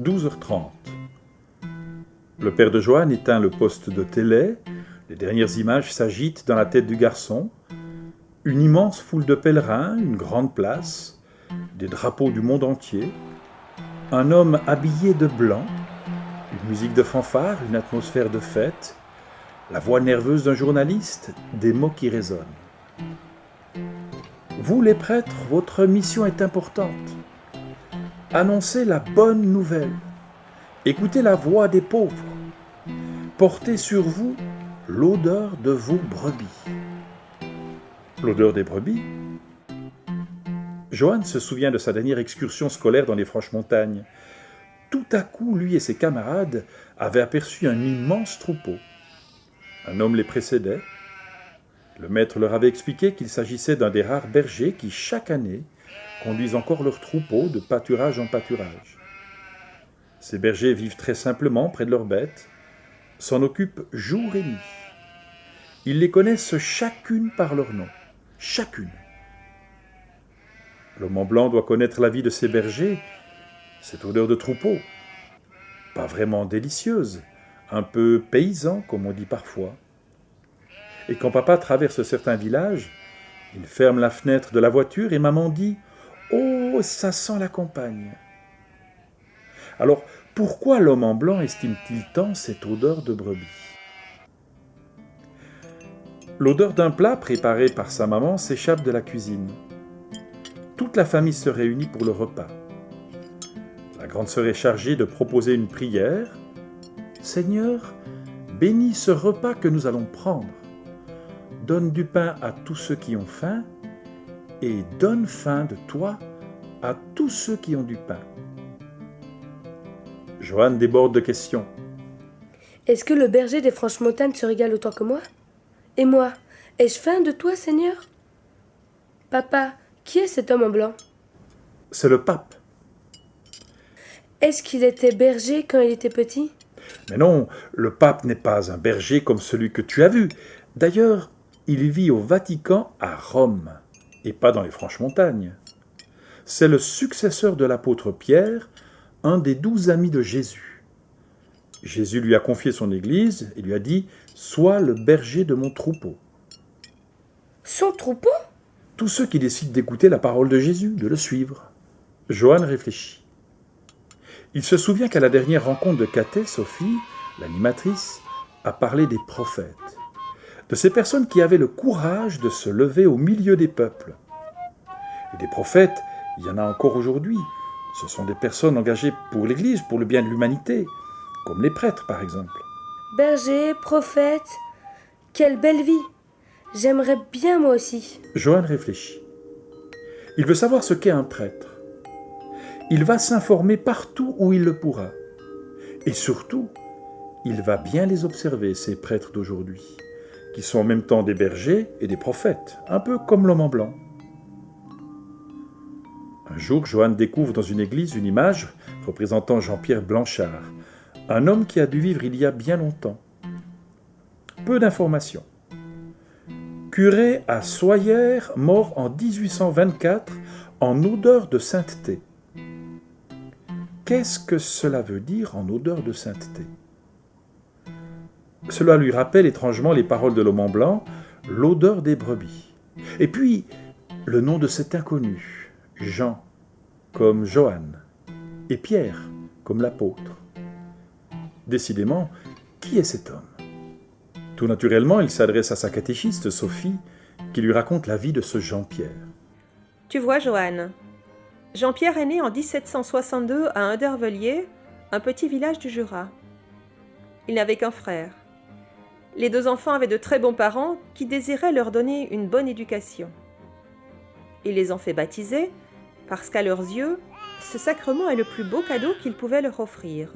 12h30. Le père de Joanne éteint le poste de télé, les dernières images s'agitent dans la tête du garçon. Une immense foule de pèlerins, une grande place, des drapeaux du monde entier, un homme habillé de blanc, une musique de fanfare, une atmosphère de fête, la voix nerveuse d'un journaliste, des mots qui résonnent. Vous les prêtres, votre mission est importante. Annoncez la bonne nouvelle. Écoutez la voix des pauvres. Portez sur vous l'odeur de vos brebis. L'odeur des brebis? Johann se souvient de sa dernière excursion scolaire dans les Franches-Montagnes. Tout à coup, lui et ses camarades avaient aperçu un immense troupeau. Un homme les précédait. Le maître leur avait expliqué qu'il s'agissait d'un des rares bergers qui, chaque année, conduisent encore leurs troupeaux de pâturage en pâturage. Ces bergers vivent très simplement près de leurs bêtes, s'en occupent jour et nuit. Ils les connaissent chacune par leur nom, chacune. L'homme en blanc doit connaître la vie de ces bergers, cette odeur de troupeau, pas vraiment délicieuse, un peu paysan comme on dit parfois. Et quand papa traverse certains villages, il ferme la fenêtre de la voiture et maman dit « Oh, ça sent la campagne !» Alors, pourquoi l'homme en blanc estime-t-il tant cette odeur de brebis? L'odeur d'un plat préparé par sa maman s'échappe de la cuisine. Toute la famille se réunit pour le repas. La grande sœur est chargée de proposer une prière. « Seigneur, bénis ce repas que nous allons prendre. Donne du pain à tous ceux qui ont faim et donne faim de toi à tous ceux qui ont du pain. » Johann déborde de questions. Est-ce que le berger des Franches-Montagnes se régale autant que moi? Et moi, ai-je faim de toi, Seigneur? Papa, qui est cet homme en blanc? C'est le pape. Est-ce qu'il était berger quand il était petit? Mais non, le pape n'est pas un berger comme celui que tu as vu. D'ailleurs, il vit au Vatican à Rome, et pas dans les Franches-Montagnes. C'est le successeur de l'apôtre Pierre, un des 12 amis de Jésus. Jésus lui a confié son église et lui a dit « Sois le berger de mon troupeau ». Son troupeau? Tous ceux qui décident d'écouter la parole de Jésus, de le suivre. Johann réfléchit. Il se souvient qu'à la dernière rencontre de Cathée, Sophie, l'animatrice, a parlé des prophètes, de ces personnes qui avaient le courage de se lever au milieu des peuples. Et des prophètes, il y en a encore aujourd'hui. Ce sont des personnes engagées pour l'Église, pour le bien de l'humanité, comme les prêtres par exemple. Berger, prophète, quelle belle vie! J'aimerais bien moi aussi. Johann réfléchit. Il veut savoir ce qu'est un prêtre. Il va s'informer partout où il le pourra. Et surtout, il va bien les observer, ces prêtres d'aujourd'hui, qui sont en même temps des bergers et des prophètes, un peu comme l'homme en blanc. Un jour, Johann découvre dans une église une image représentant Jean-Pierre Blanchard, un homme qui a dû vivre il y a bien longtemps. Peu d'informations. Curé à Soyères, mort en 1824, en odeur de sainteté. Qu'est-ce que cela veut dire en odeur de sainteté? Cela lui rappelle étrangement les paroles de l'homme en blanc, l'odeur des brebis. Et puis, le nom de cet inconnu, Jean, comme Johann, et Pierre, comme l'apôtre. Décidément, qui est cet homme? Tout naturellement, il s'adresse à sa catéchiste, Sophie, qui lui raconte la vie de ce Jean-Pierre. Tu vois, Johann, Jean-Pierre est né en 1762 à Undervellier, un petit village du Jura. Il n'avait qu'un frère. Les deux enfants avaient de très bons parents qui désiraient leur donner une bonne éducation. Ils les ont fait baptiser parce qu'à leurs yeux, ce sacrement est le plus beau cadeau qu'ils pouvaient leur offrir.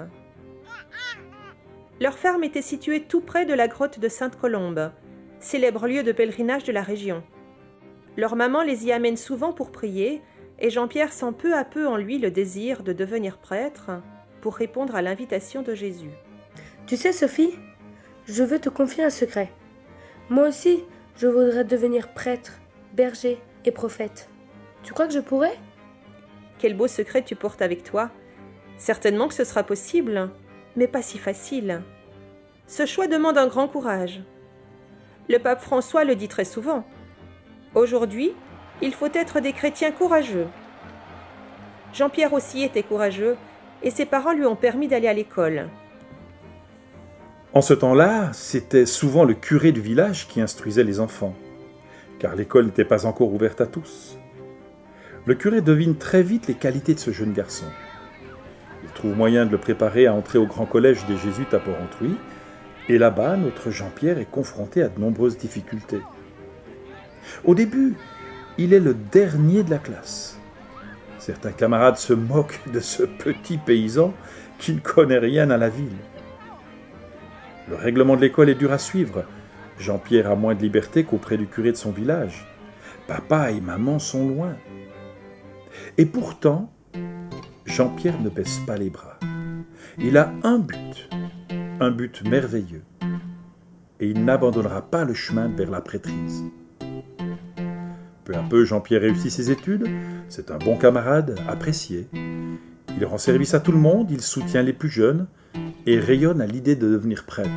Leur ferme était située tout près de la grotte de Sainte-Colombe, célèbre lieu de pèlerinage de la région. Leur maman les y amène souvent pour prier et Jean-Pierre sent peu à peu en lui le désir de devenir prêtre pour répondre à l'invitation de Jésus. Tu sais, Sophie, je veux te confier un secret. Moi aussi, je voudrais devenir prêtre, berger et prophète. Tu crois que je pourrais? Quel beau secret tu portes avec toi. Certainement que ce sera possible, mais pas si facile. Ce choix demande un grand courage. Le pape François le dit très souvent. Aujourd'hui, il faut être des chrétiens courageux. Jean-Pierre aussi était courageux et ses parents lui ont permis d'aller à l'école. En ce temps-là, c'était souvent le curé du village qui instruisait les enfants, car l'école n'était pas encore ouverte à tous. Le curé devine très vite les qualités de ce jeune garçon. Il trouve moyen de le préparer à entrer au grand collège des Jésuites à Porrentruy, et là-bas, notre Jean-Pierre est confronté à de nombreuses difficultés. Au début, il est le dernier de la classe. Certains camarades se moquent de ce petit paysan qui ne connaît rien à la ville. Le règlement de l'école est dur à suivre. Jean-Pierre a moins de liberté qu'auprès du curé de son village. Papa et maman sont loin. Et pourtant, Jean-Pierre ne baisse pas les bras. Il a un but merveilleux. Et il n'abandonnera pas le chemin vers la prêtrise. Peu à peu, Jean-Pierre réussit ses études. C'est un bon camarade, apprécié. Il rend service à tout le monde, il soutient les plus jeunes et rayonne à l'idée de devenir prêtre.